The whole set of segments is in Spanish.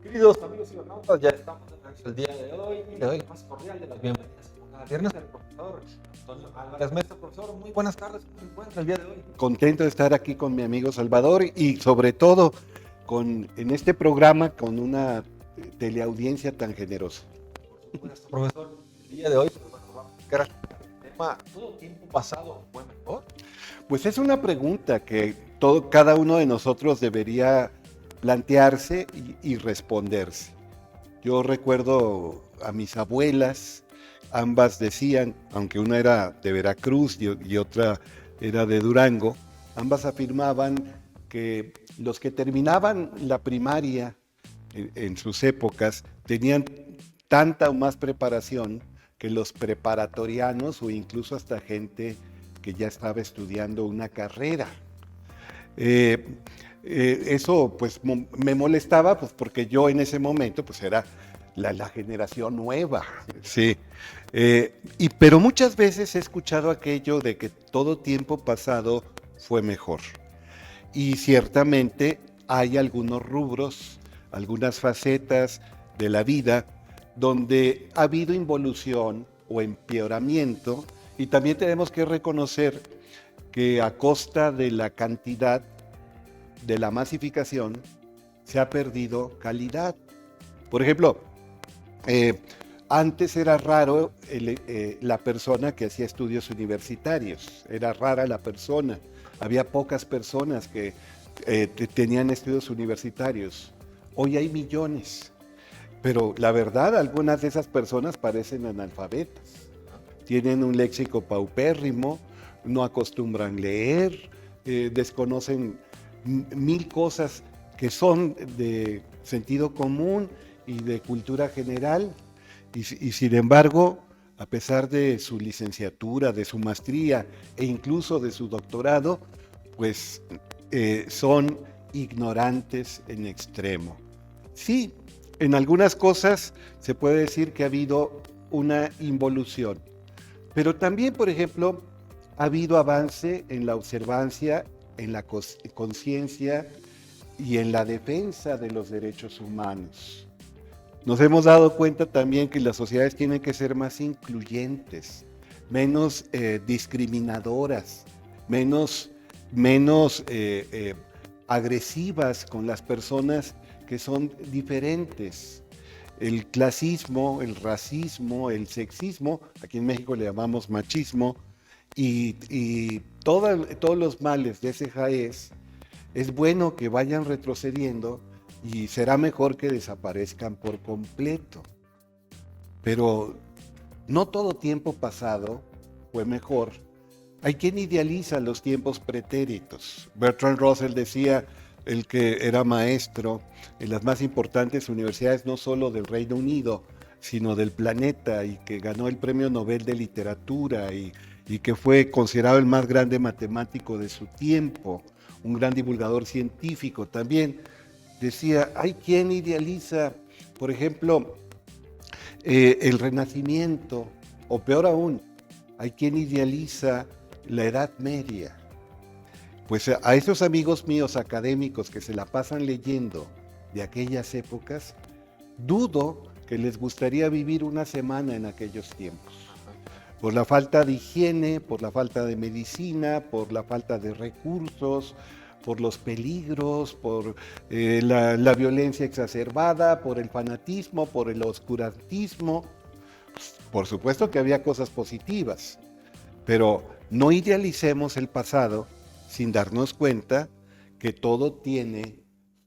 Queridos amigos y internautas, ya estamos de regreso el día de hoy y le doy la más cordial de las bienvenidas como cada viernes al profesor Antonio Álvarez Maestro. Profesor, muy buenas tardes, ¿cómo se encuentra el día de hoy? Contento de estar aquí con mi amigo Salvador y sobre todo en este programa con una teleaudiencia tan generosa. Por supuesto, profesor, el día de hoy pues, bueno, vamos a buscar el tema ¿todo tiempo pasado fue mejor? Pues es una pregunta que cada uno de nosotros debería plantearse y responderse. Yo recuerdo a mis abuelas, ambas decían, aunque una era de Veracruz y otra era de Durango, ambas afirmaban que los que terminaban la primaria en sus épocas tenían tanta o más preparación que los preparatorianos o incluso hasta gente que ya estaba estudiando una carrera. Eso pues me molestaba pues porque yo en ese momento pues era la generación nueva, sí. Pero muchas veces he escuchado aquello de que todo tiempo pasado fue mejor. Y ciertamente hay algunos rubros, algunas facetas de la vida donde ha habido involución o empeoramiento, y también tenemos que reconocer que a costa de la cantidad, de la masificación, se ha perdido calidad. Por ejemplo, antes era raro la persona que hacía estudios universitarios, era rara la persona, había pocas personas que tenían estudios universitarios. Hoy hay millones, pero la verdad, algunas de esas personas parecen analfabetas, tienen un léxico paupérrimo, no acostumbran leer, desconocen mil cosas que son de sentido común y de cultura general, y sin embargo, a pesar de su licenciatura, de su maestría e incluso de su doctorado, pues son ignorantes en extremo. Sí, en algunas cosas se puede decir que ha habido una involución, pero también, por ejemplo, ha habido avance en la observancia, en la conciencia y en la defensa de los derechos humanos. Nos hemos dado cuenta también que las sociedades tienen que ser más incluyentes, menos discriminadoras, menos agresivas con las personas que son diferentes. El clasismo, el racismo, el sexismo, aquí en México le llamamos machismo, y todos los males de ese jaez, es bueno que vayan retrocediendo y será mejor que desaparezcan por completo. Pero no todo tiempo pasado fue mejor. Hay quien idealiza los tiempos pretéritos. Bertrand Russell decía, el que era maestro en las más importantes universidades no solo del Reino Unido, sino del planeta, y que ganó el Premio Nobel de Literatura y que fue considerado el más grande matemático de su tiempo, un gran divulgador científico también. Decía, hay quien idealiza, por ejemplo, el Renacimiento, o peor aún, hay quien idealiza la Edad Media. Pues a esos amigos míos académicos que se la pasan leyendo de aquellas épocas, dudo que les gustaría vivir una semana en aquellos tiempos. Por la falta de higiene, por la falta de medicina, por la falta de recursos, por los peligros, por la violencia exacerbada, por el fanatismo, por el oscurantismo. Por supuesto que había cosas positivas, pero no idealicemos el pasado sin darnos cuenta que todo tiene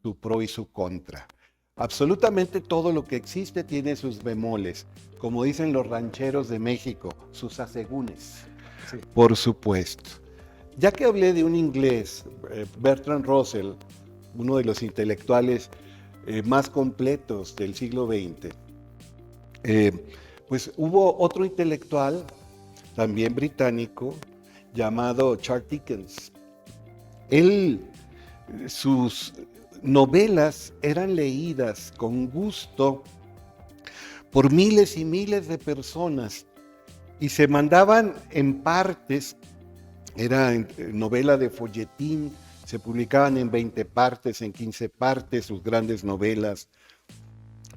su pro y su contra. Absolutamente todo lo que existe tiene sus bemoles, como dicen los rancheros de México, sus asegúnes, sí. Por supuesto. Ya que hablé de un inglés, Bertrand Russell, uno de los intelectuales más completos del siglo XX, pues hubo otro intelectual, también británico, llamado Charles Dickens. Sus novelas eran leídas con gusto por miles y miles de personas y se mandaban en partes, era novela de folletín, se publicaban en 20 partes, en 15 partes sus grandes novelas,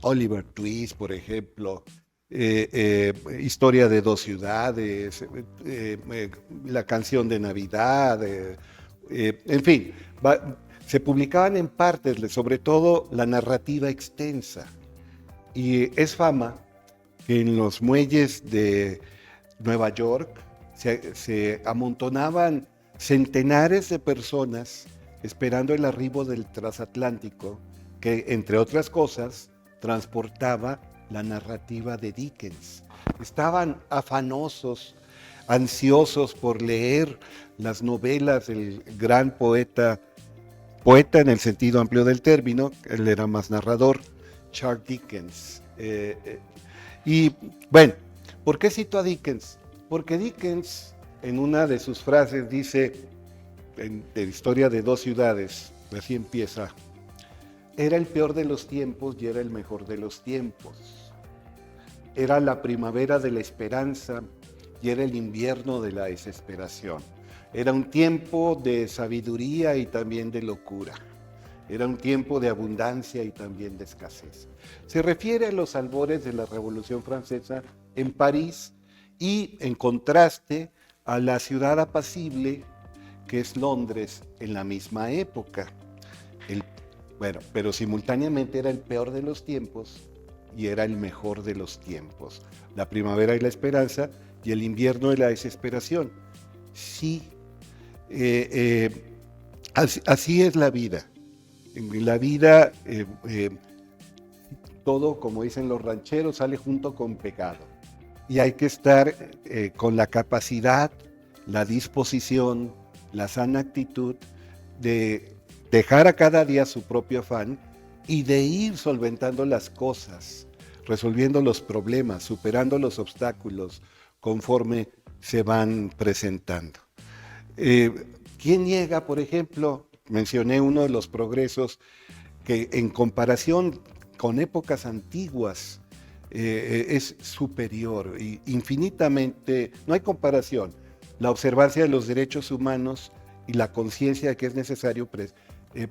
Oliver Twist, por ejemplo, Historia de dos ciudades, la canción de Navidad, en fin, se publicaban en partes, sobre todo la narrativa extensa. Y es fama que en los muelles de Nueva York se amontonaban centenares de personas esperando el arribo del transatlántico, que entre otras cosas transportaba la narrativa de Dickens. Estaban afanosos, ansiosos por leer las novelas del gran poeta en el sentido amplio del término, él era más narrador, Charles Dickens. Y bueno, ¿por qué cito a Dickens? Porque Dickens, en una de sus frases, dice, de Historia de dos ciudades, así empieza: era el peor de los tiempos y era el mejor de los tiempos. Era la primavera de la esperanza y era el invierno de la desesperación. Era un tiempo de sabiduría y también de locura. Era un tiempo de abundancia y también de escasez. Se refiere a los albores de la Revolución Francesa en París y en contraste a la ciudad apacible que es Londres en la misma época. Bueno, pero simultáneamente era el peor de los tiempos y era el mejor de los tiempos. La primavera y la esperanza y el invierno de la desesperación. Sí, así es la vida. En la vida, todo, como dicen los rancheros, sale junto con pecado. Y hay que estar con la capacidad, la disposición, la sana actitud de dejar a cada día su propio afán y de ir solventando las cosas, resolviendo los problemas, superando los obstáculos conforme se van presentando. ¿Quién niega, por ejemplo? Mencioné uno de los progresos que en comparación con épocas antiguas es superior y infinitamente, no hay comparación, la observancia de los derechos humanos y la conciencia de que es necesario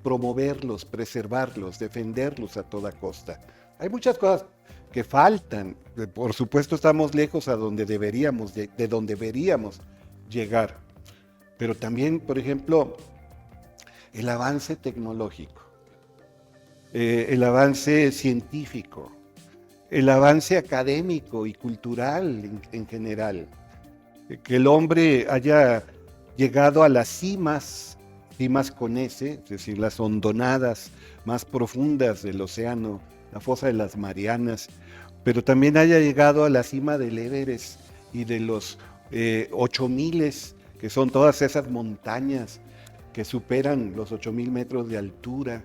promoverlos, preservarlos, defenderlos a toda costa. Hay muchas cosas que faltan, por supuesto estamos lejos a donde deberíamos, de donde deberíamos llegar, pero también, por ejemplo, el avance tecnológico, el avance científico, el avance académico y cultural en general, que el hombre haya llegado a las cimas con S, es decir, las hondonadas más profundas del océano, la fosa de las Marianas, pero también haya llegado a la cima del Everest y de los 8000, que son todas esas montañas que superan los 8000 metros de altura,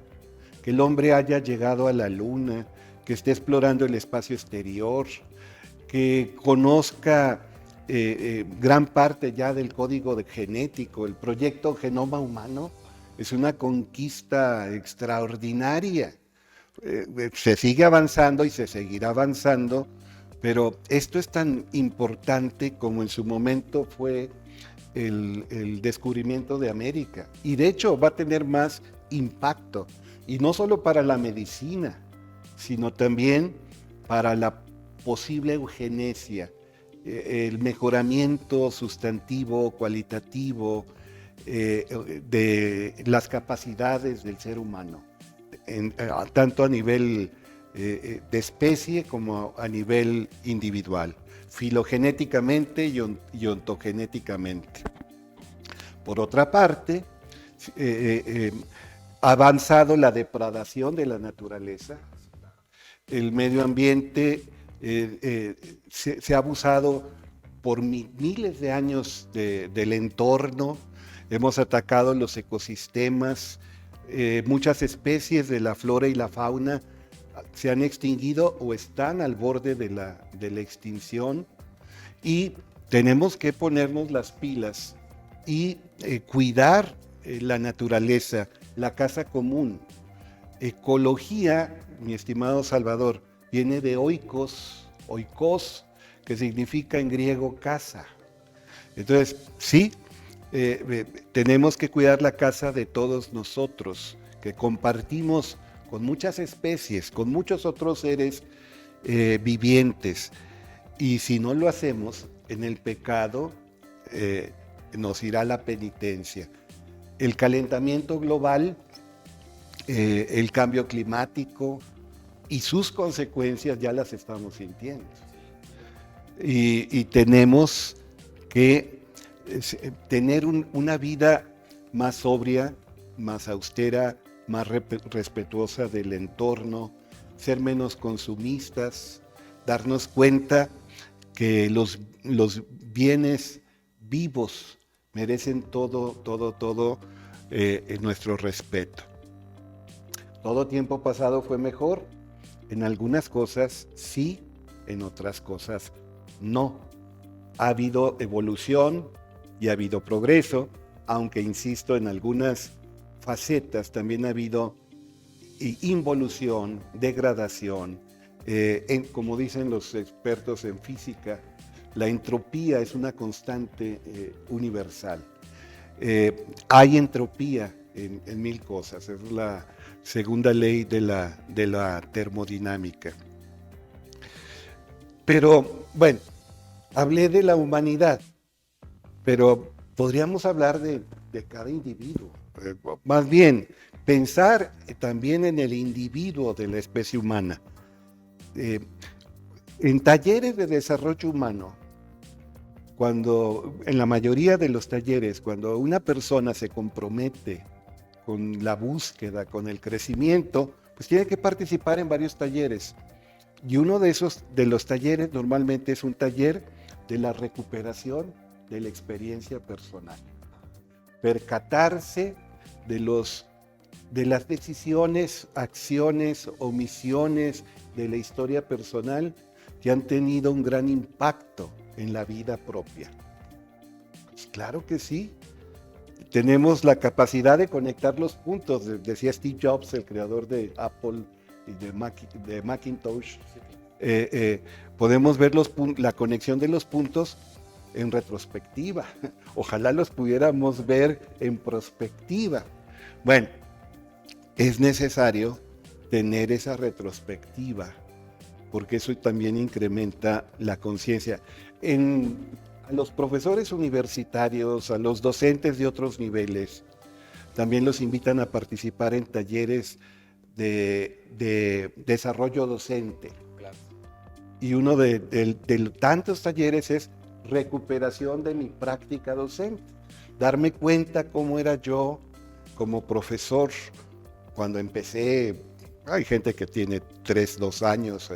que el hombre haya llegado a la luna, que esté explorando el espacio exterior, que conozca gran parte ya del código genético. El proyecto Genoma Humano es una conquista extraordinaria. Se sigue avanzando y se seguirá avanzando, pero esto es tan importante como en su momento fue el descubrimiento de América. Y de hecho va a tener más impacto, y no solo para la medicina, sino también para la posible eugenesia, el mejoramiento sustantivo, cualitativo de las capacidades del ser humano, tanto a nivel de especie como a nivel individual, filogenéticamente y ontogenéticamente. Por otra parte, ha avanzado la depredación de la naturaleza, el medio ambiente se ha abusado por miles de años del entorno, hemos atacado los ecosistemas, muchas especies de la flora y la fauna se han extinguido o están al borde de la extinción, y tenemos que ponernos las pilas y cuidar la naturaleza, la casa común. Ecología, mi estimado Salvador, viene de oikos, que significa en griego casa. Entonces, sí, tenemos que cuidar la casa de todos nosotros, que compartimos con muchas especies, con muchos otros seres vivientes. Y si no lo hacemos, en el pecado nos irá la penitencia. El calentamiento global, el cambio climático y sus consecuencias ya las estamos sintiendo. Y tenemos que tener una vida más sobria, más austera, más respetuosa del entorno, ser menos consumistas, darnos cuenta que los bienes vivos merecen todo nuestro respeto. Todo tiempo pasado fue mejor, en algunas cosas sí, en otras cosas no. Ha habido evolución y ha habido progreso, aunque insisto, en algunas facetas también ha habido involución, degradación. Como dicen los expertos en física, la entropía es una constante universal. Hay entropía en mil cosas, es la segunda ley de la termodinámica. Pero bueno, hablé de la humanidad, pero podríamos hablar de cada individuo. Más bien, pensar también en el individuo de la especie humana. En talleres de desarrollo humano, en la mayoría de los talleres, cuando una persona se compromete con la búsqueda, con el crecimiento, pues tiene que participar en varios talleres. Y uno de los talleres normalmente es un taller de la recuperación de la experiencia personal. Percatarse de las decisiones, acciones, omisiones de la historia personal que han tenido un gran impacto en la vida propia. Pues claro que sí. Tenemos la capacidad de conectar los puntos, decía Steve Jobs, el creador de Apple y de Macintosh. Podemos ver la conexión de los puntos en retrospectiva. Ojalá los pudiéramos ver en prospectiva. Bueno, es necesario tener esa retrospectiva, porque eso también incrementa la conciencia. A los profesores universitarios, a los docentes de otros niveles, también los invitan a participar en talleres de desarrollo docente. Claro. Y uno de tantos talleres es recuperación de mi práctica docente. Darme cuenta cómo era yo como profesor cuando empecé. Hay gente que tiene 2 años.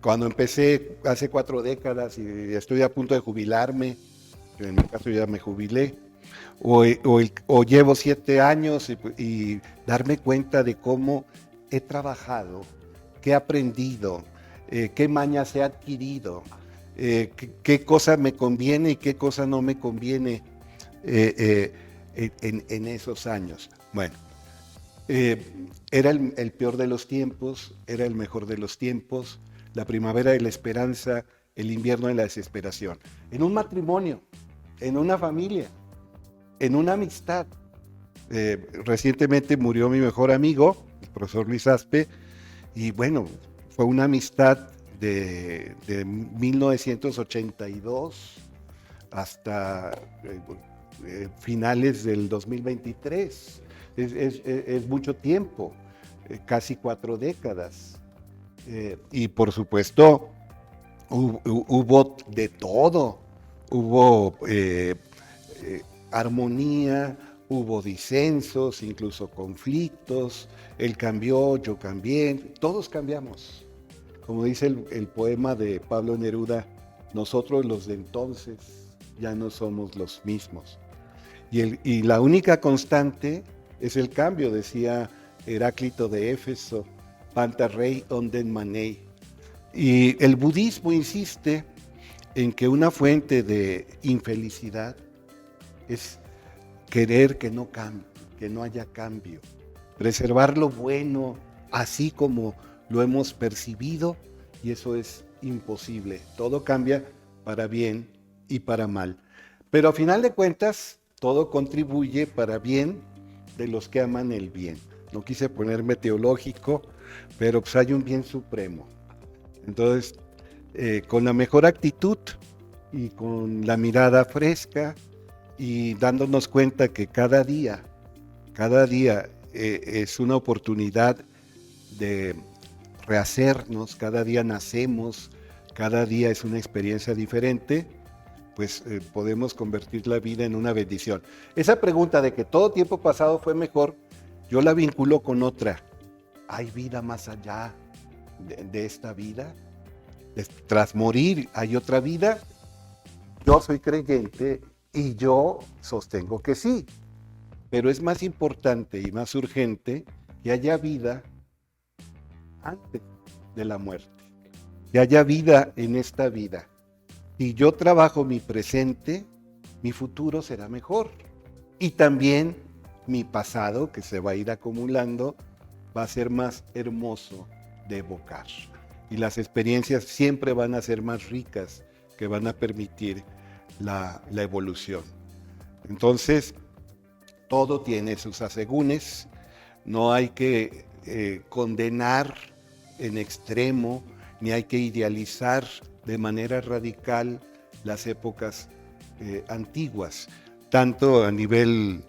Cuando empecé hace 4 décadas y estoy a punto de jubilarme, en mi caso ya me jubilé, o llevo 7 años y darme cuenta de cómo he trabajado, qué he aprendido, qué mañas he adquirido, qué cosa me conviene y qué cosa no me conviene en esos años. Bueno, era el peor de los tiempos, era el mejor de los tiempos, la primavera de la esperanza, el invierno de la desesperación. En un matrimonio, en una familia, en una amistad. Recientemente murió mi mejor amigo, el profesor Luis Aspe, y bueno, fue una amistad de 1982 hasta finales del 2023. Es mucho tiempo, casi 4 décadas. Y por supuesto, hubo de todo. Hubo armonía, hubo disensos, incluso conflictos. Él cambió, yo cambié, todos cambiamos. Como dice el poema de Pablo Neruda, nosotros los de entonces ya no somos los mismos. Y la única constante es el cambio, decía Heráclito de Éfeso, Panta rei onden manei. Y el budismo insiste en que una fuente de infelicidad es querer que no cambie, que no haya cambio. Preservar lo bueno así como lo hemos percibido, y eso es imposible. Todo cambia para bien y para mal. Pero a final de cuentas, todo contribuye para bien de los que aman el bien. no quise ponerme teológico, pero pues hay un bien supremo. Entonces, con la mejor actitud y con la mirada fresca y dándonos cuenta que cada día es una oportunidad de rehacernos, cada día nacemos, cada día es una experiencia diferente, pues podemos convertir la vida en una bendición. Esa pregunta de que todo tiempo pasado fue mejor, yo la vinculo con otra. ¿Hay vida más allá de esta vida? Tras morir, ¿hay otra vida? Yo soy creyente y yo sostengo que sí, pero es más importante y más urgente que haya vida antes de la muerte, que haya vida en esta vida. Si yo trabajo mi presente, mi futuro será mejor. Y también mi pasado, que se va a ir acumulando, va a ser más hermoso de evocar. Y las experiencias siempre van a ser más ricas, que van a permitir la evolución. Entonces, todo tiene sus asegúnes, no hay que condenar en extremo, ni hay que idealizar de manera radical las épocas antiguas, tanto a nivel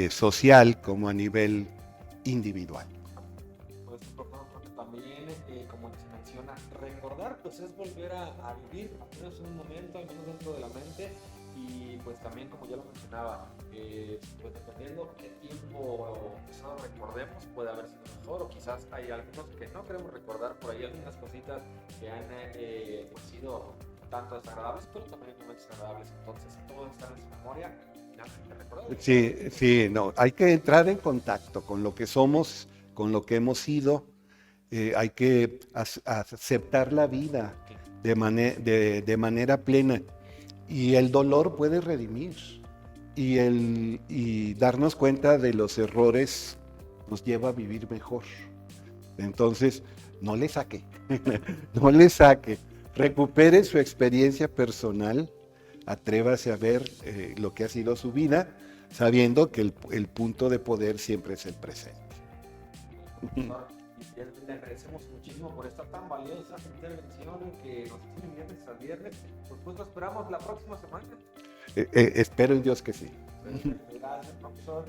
social como a nivel individual. Pues creo que también, como se menciona, recordar pues es volver a vivir, al menos un momento, al menos dentro de la mente, y pues también como ya lo mencionaba, pues dependiendo qué tiempo pasado recordemos, puede haber sido mejor, o quizás hay algunos que no queremos recordar, por ahí algunas cositas que han pues sido tanto desagradables, pero también momentos agradables, entonces todo está en nuestra memoria, y nada, hay que recordar. Sí, sí, no, hay que entrar en contacto con lo que somos, con lo que hemos sido, hay que aceptar la vida de manera plena, y el dolor puede redimir, y darnos cuenta de los errores nos lleva a vivir mejor. Entonces, no le saque, no le saque, recupere su experiencia personal, atrévase a ver lo que ha sido su vida, sabiendo que el punto de poder siempre es el presente. Y le agradecemos muchísimo por esta tan valiosa intervención que nos tiene viernes a viernes. Pues lo esperamos la próxima semana. Espero en Dios que sí. Gracias, profesor.